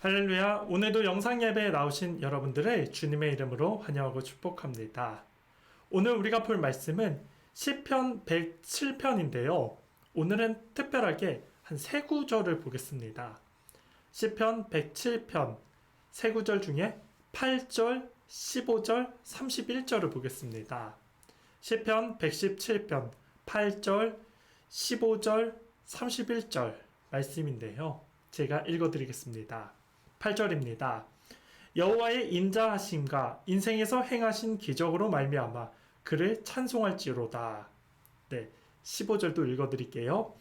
할렐루야. 오늘도 영상 예배에 나오신 여러분들을 주님의 이름으로 환영하고 축복합니다. 오늘 우리가 볼 말씀은 시편 107편인데요. 오늘은 특별하게 한 세 구절을 보겠습니다. 시편 107편 세 구절 중에 8절, 15절, 31절을 보겠습니다. 시편 117편 8절, 15절, 31절 말씀인데요. 제가 읽어드리겠습니다. 8절입니다. 여호와의 인자하심과 인생에서 행하신 기적으로 말미암아 그를 찬송할지로다. 네, 15절도 읽어드릴게요.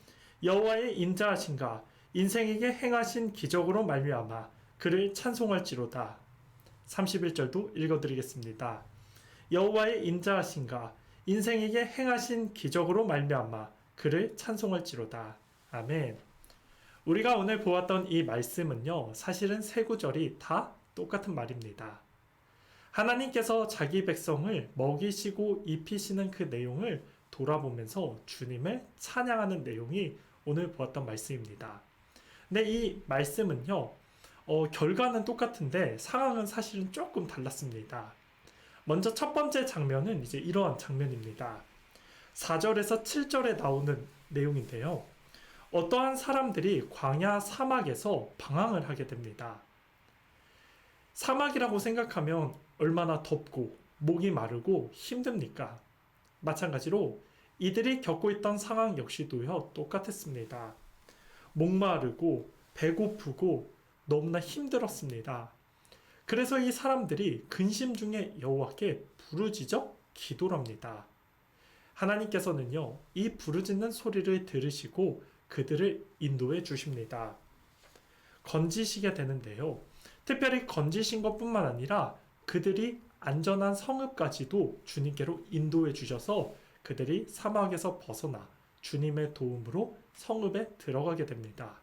여호와의 인자하심과 인생에게 행하신 기적으로 말미암아 그를 찬송할지로다. 31절도 읽어드리겠습니다. 여호와의 인자하심과 인생에게 행하신 기적으로 말미암아 그를 찬송할지로다. 아멘. 우리가 오늘 보았던 이 말씀은요, 사실은 세 구절이 다 똑같은 말입니다. 하나님께서 자기 백성을 먹이시고 입히시는 그 내용을 돌아보면서 주님을 찬양하는 내용이 오늘 보았던 말씀입니다. 근데 이 말씀은요, 결과는 똑같은데 상황은 사실은 조금 달랐습니다. 먼저 첫 번째 장면은 이제 이러한 장면입니다. 4절에서 7절에 나오는 내용인데요. 어떠한 사람들이 광야 사막에서 방황을 하게 됩니다. 사막이라고 생각하면 얼마나 덥고 목이 마르고 힘듭니까? 마찬가지로 이들이 겪고 있던 상황 역시도요, 똑같았습니다. 목마르고 배고프고 너무나 힘들었습니다. 그래서 이 사람들이 근심 중에 여호와께 부르짖어 기도를 합니다. 하나님께서는요, 이 부르짖는 소리를 들으시고 그들을 인도해 주십니다. 건지시게 되는데요. 특별히 건지신 것뿐만 아니라 그들이 안전한 성읍까지도 주님께로 인도해 주셔서 그들이 사막에서 벗어나 주님의 도움으로 성읍에 들어가게 됩니다.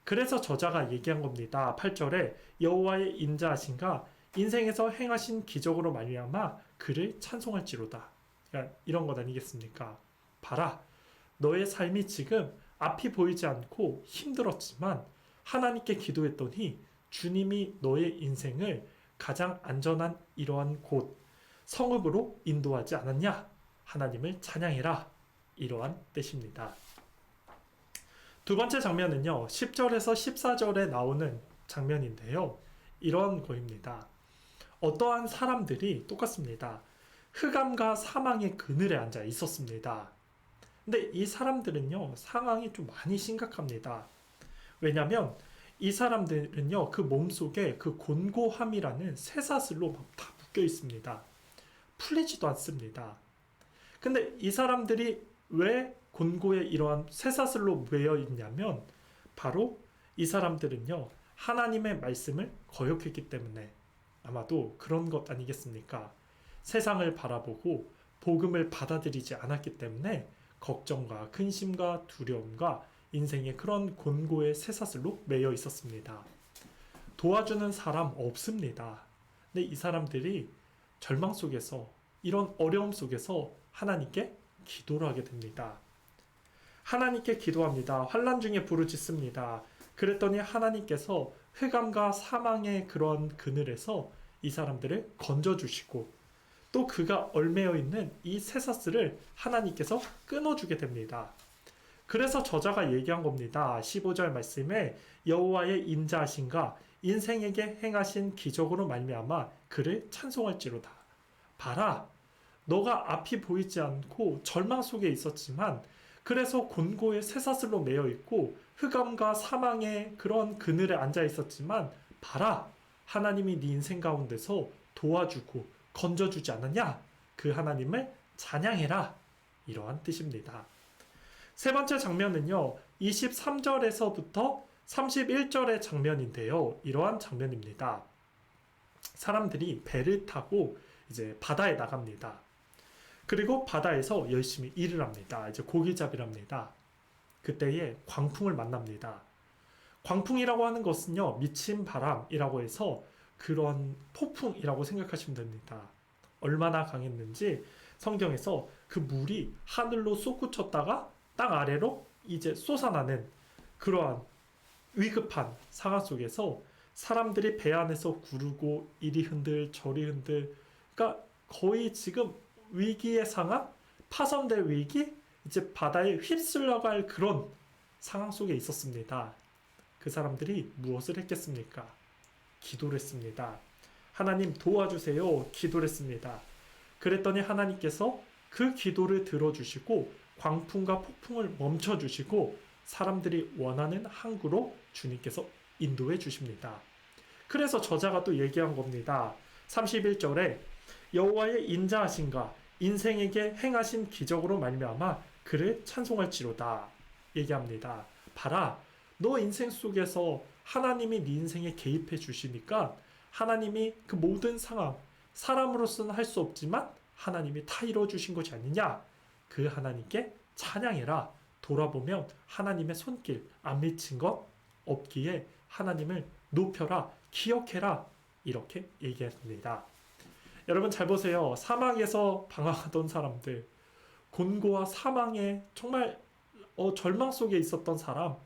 그래서 저자가 얘기한 겁니다. 8절에 여호와의 인자하심과 인생에서 행하신 기적으로 말미암아 그를 찬송할지로다. 그러니까 이런 것 아니겠습니까? 봐라, 너의 삶이 지금 앞이 보이지 않고 힘들었지만 하나님께 기도했더니 주님이 너의 인생을 가장 안전한 이러한 곳, 성읍으로 인도하지 않았냐? 하나님을 찬양해라. 이러한 뜻입니다. 두 번째 장면은요, 10절에서 14절에 나오는 장면인데요. 이런 거입니다. 어떠한 사람들이 똑같습니다. 흑암과 사망의 그늘에 앉아 있었습니다. 근데 이 사람들은요, 상황이 좀 많이 심각합니다. 왜냐면 이 사람들은요, 그 몸속에 그 곤고함이라는 쇠사슬로 막 다 묶여 있습니다. 풀리지도 않습니다. 근데 이 사람들이 왜 곤고에 이러한 쇠사슬로 매여 있냐면 바로 이 사람들은요, 하나님의 말씀을 거역했기 때문에 아마도 그런 것 아니겠습니까? 세상을 바라보고 복음을 받아들이지 않았기 때문에 걱정과 근심과 두려움과 인생의 그런 곤고의 쇠사슬로 매여 있었습니다. 도와주는 사람 없습니다. 근데 이 사람들이 절망 속에서, 이런 어려움 속에서 하나님께 기도를 하게 됩니다. 하나님께 기도합니다. 환난 중에 부르짖습니다. 그랬더니 하나님께서 흑암과 사망의 그런 그늘에서 이 사람들을 건져주시고 또 그가 얽매여 있는 이 쇠사슬을 하나님께서 끊어주게 됩니다. 그래서 저자가 얘기한 겁니다. 15절 말씀에 여호와의 인자하심과 인생에게 행하신 기적으로 말미암아 그를 찬송할지로다. 봐라, 너가 앞이 보이지 않고 절망 속에 있었지만 그래서 곤고의 쇠사슬로 매여 있고 흑암과 사망의 그런 그늘에 앉아 있었지만 봐라, 하나님이 네 인생 가운데서 도와주고 건져주지 않았냐? 그 하나님을 찬양해라. 이러한 뜻입니다. 세 번째 장면은요, 23절에서부터 31절의 장면인데요. 이러한 장면입니다. 사람들이 배를 타고 이제 바다에 나갑니다. 그리고 바다에서 열심히 일을 합니다. 이제 고기잡이를 합니다. 그때에 광풍을 만납니다. 광풍이라고 하는 것은요, 미친 바람이라고 해서 그런 폭풍이라고 생각하시면 됩니다. 얼마나 강했는지 성경에서 그 물이 하늘로 솟구쳤다가 땅 아래로 이제 솟아나는 그러한 위급한 상황 속에서 사람들이 배 안에서 구르고 이리 흔들 저리 흔들, 그러니까 거의 지금 위기의 상황, 파손될 위기, 이제 바다에 휩쓸려갈 그런 상황 속에 있었습니다. 그 사람들이 무엇을 했겠습니까? 기도를 했습니다. 하나님 도와주세요. 기도를 했습니다. 그랬더니 하나님께서 그 기도를 들어주시고 광풍과 폭풍을 멈춰주시고 사람들이 원하는 항구로 주님께서 인도해 주십니다. 그래서 저자가 또 얘기한 겁니다. 31절에 여호와의 인자하심과 인생에게 행하신 기적으로 말미암아 그를 찬송할지로다 얘기합니다. 봐라, 너 인생 속에서 하나님이 네 인생에 개입해 주시니까 하나님이 그 모든 상황, 사람으로서는 할 수 없지만 하나님이 다 이루어 주신 것이 아니냐. 그 하나님께 찬양해라. 돌아보면 하나님의 손길 안 미친 것 없기에 하나님을 높여라, 기억해라, 이렇게 얘기했습니다. 여러분 잘 보세요. 사막에서 방황하던 사람들, 곤고와 사망의 정말 절망 속에 있었던 사람,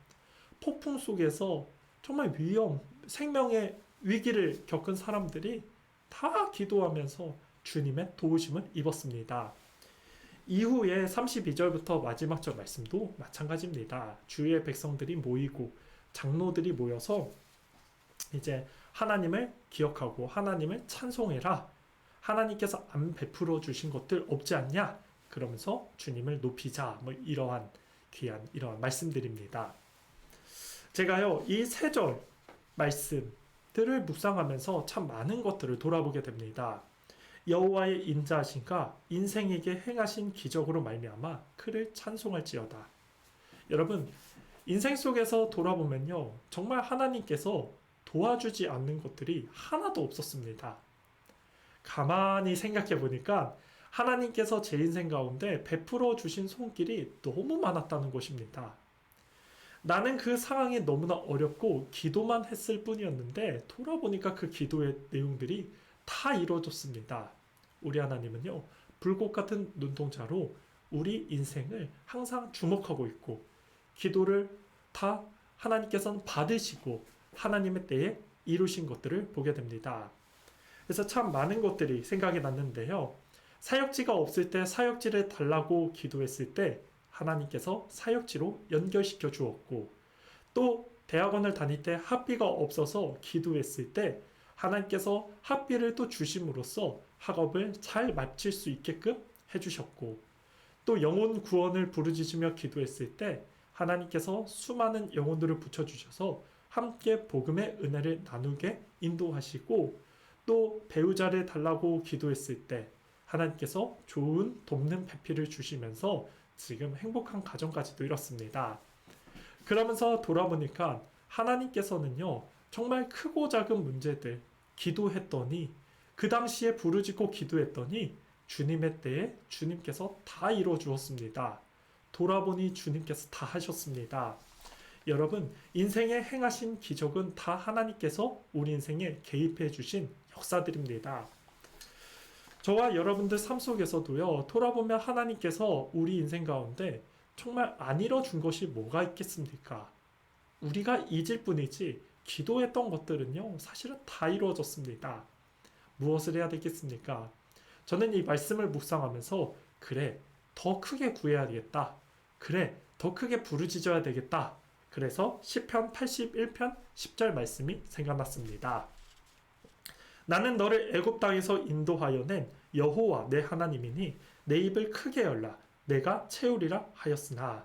폭풍 속에서 정말 위험, 생명의 위기를 겪은 사람들이 다 기도하면서 주님의 도우심을 입었습니다. 이후에 32절부터 마지막 절 말씀도 마찬가지입니다. 주의 백성들이 모이고 장로들이 모여서 이제 하나님을 기억하고 하나님을 찬송해라. 하나님께서 안 베풀어 주신 것들 없지 않냐? 그러면서 주님을 높이자. 뭐 이러한 귀한 이러한 말씀들입니다. 제가요, 이 세 절 말씀들을 묵상하면서 참 많은 것들을 돌아보게 됩니다. 여호와의 인자하심과 인생에게 행하신 기적으로 말미암아 그를 찬송할지어다. 여러분, 인생 속에서 돌아보면요, 정말 하나님께서 도와주지 않는 것들이 하나도 없었습니다. 가만히 생각해 보니까 하나님께서 제 인생 가운데 베풀어 주신 손길이 너무 많았다는 것입니다. 나는 그 상황이 너무나 어렵고 기도만 했을 뿐이었는데 돌아보니까 그 기도의 내용들이 다 이루어졌습니다. 우리 하나님은요, 불꽃 같은 눈동자로 우리 인생을 항상 주목하고 있고 기도를 다 하나님께서는 받으시고 하나님의 때에 이루신 것들을 보게 됩니다. 그래서 참 많은 것들이 생각이 났는데요. 사역지가 없을 때 사역지를 달라고 기도했을 때 하나님께서 사역지로 연결시켜 주었고, 또 대학원을 다닐 때 학비가 없어서 기도했을 때 하나님께서 학비를 또 주심으로써 학업을 잘 마칠 수 있게끔 해주셨고, 또 영혼 구원을 부르짖으며 기도했을 때 하나님께서 수많은 영혼들을 붙여주셔서 함께 복음의 은혜를 나누게 인도하시고, 또 배우자를 달라고 기도했을 때 하나님께서 좋은 돕는 배필을 주시면서 지금 행복한 가정까지도 이뤘습니다. 그러면서 돌아보니까 하나님께서는요, 정말 크고 작은 문제들 기도했더니, 그 당시에 부르짖고 기도했더니 주님의 때에 주님께서 다 이루어 주었습니다. 돌아보니 주님께서 다 하셨습니다. 여러분, 인생에 행하신 기적은 다 하나님께서 우리 인생에 개입해 주신 역사들입니다. 저와 여러분들 삶 속에서도요, 돌아보면 하나님께서 우리 인생 가운데 정말 안 이뤄준 것이 뭐가 있겠습니까? 우리가 잊을 뿐이지 기도했던 것들은요, 사실은 다 이루어졌습니다. 무엇을 해야 되겠습니까? 저는 이 말씀을 묵상하면서 그래, 더 크게 구해야 되겠다. 그래, 더 크게 부르짖어야 되겠다. 그래서 시편 81편 10절 말씀이 생각났습니다. 나는 너를 애굽 땅에서 인도하여 낸 여호와 내 하나님이니 내 입을 크게 열라 내가 채우리라 하였으나.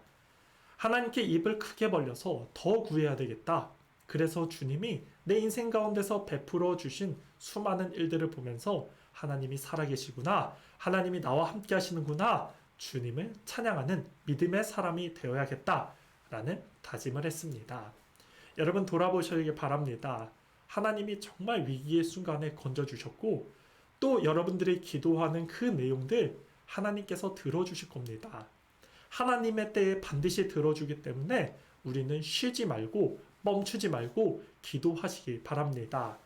하나님께 입을 크게 벌려서 더 구해야 되겠다. 그래서 주님이 내 인생 가운데서 베풀어 주신 수많은 일들을 보면서 하나님이 살아계시구나, 하나님이 나와 함께 하시는구나, 주님을 찬양하는 믿음의 사람이 되어야겠다라는 다짐을 했습니다. 여러분 돌아보시기 바랍니다. 하나님이 정말 위기의 순간에 건져주셨고, 또 여러분들이 기도하는 그 내용들 하나님께서 들어주실 겁니다. 하나님의 때에 반드시 들어주기 때문에 우리는 쉬지 말고 멈추지 말고 기도하시기 바랍니다.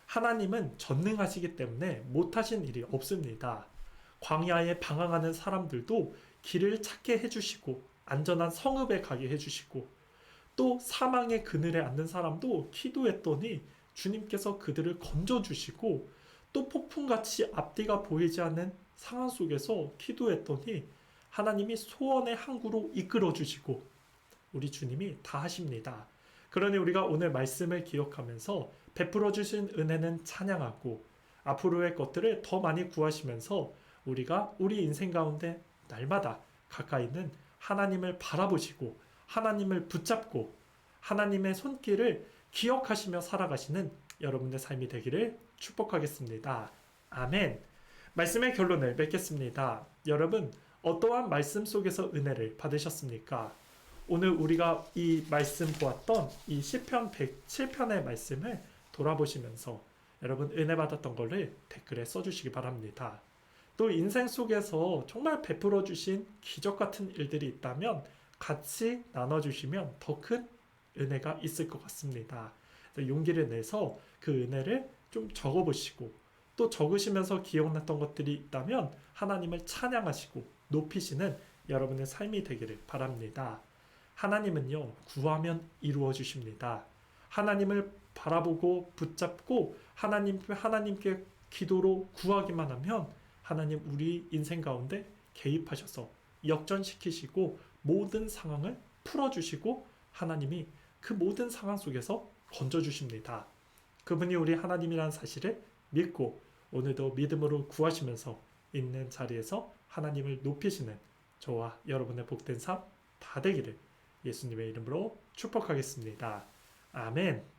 하나님은 전능하시기 때문에 못하신 일이 없습니다. 광야에 방황하는 사람들도 길을 찾게 해주시고 안전한 성읍에 가게 해주시고, 또 사망의 그늘에 앉는 사람도 기도했더니 주님께서 그들을 건져주시고 또 폭풍같이 앞뒤가 보이지 않는 상황 속에서 기도했더니 하나님이 소원의 항구로 이끌어 주시고 우리 주님이 다 하십니다. 그러니 우리가 오늘 말씀을 기억하면서 베풀어 주신 은혜는 찬양하고 앞으로의 것들을 더 많이 구하시면서 우리가 우리 인생 가운데 날마다 가까이 있는 하나님을 바라보시고 하나님을 붙잡고 하나님의 손길을 기억하시며 살아가시는 여러분의 삶이 되기를 축복하겠습니다. 아멘. 말씀의 결론을 맺겠습니다. 여러분, 어떠한 말씀 속에서 은혜를 받으셨습니까? 오늘 우리가 이 말씀 보았던 이 시편 107편의 말씀을 돌아보시면서 여러분 은혜 받았던 것을 댓글에 써주시기 바랍니다. 또 인생 속에서 정말 베풀어 주신 기적 같은 일들이 있다면 같이 나눠주시면 더 큰 은혜가 있을 것 같습니다. 용기를 내서 그 은혜를 좀 적어보시고 또 적으시면서 기억났던 것들이 있다면 하나님을 찬양하시고 높이시는 여러분의 삶이 되기를 바랍니다. 하나님은요, 구하면 이루어 주십니다. 하나님을 바라보고 붙잡고 하나님께 기도로 구하기만 하면 하나님 우리 인생 가운데 개입하셔서 역전시키시고 모든 상황을 풀어주시고 하나님이 그 모든 상황 속에서 건져주십니다. 그분이 우리 하나님이라는 사실을 믿고 오늘도 믿음으로 구하시면서 있는 자리에서 하나님을 높이시는 저와 여러분의 복된 삶 다 되기를 예수님의 이름으로 축복하겠습니다. 아멘.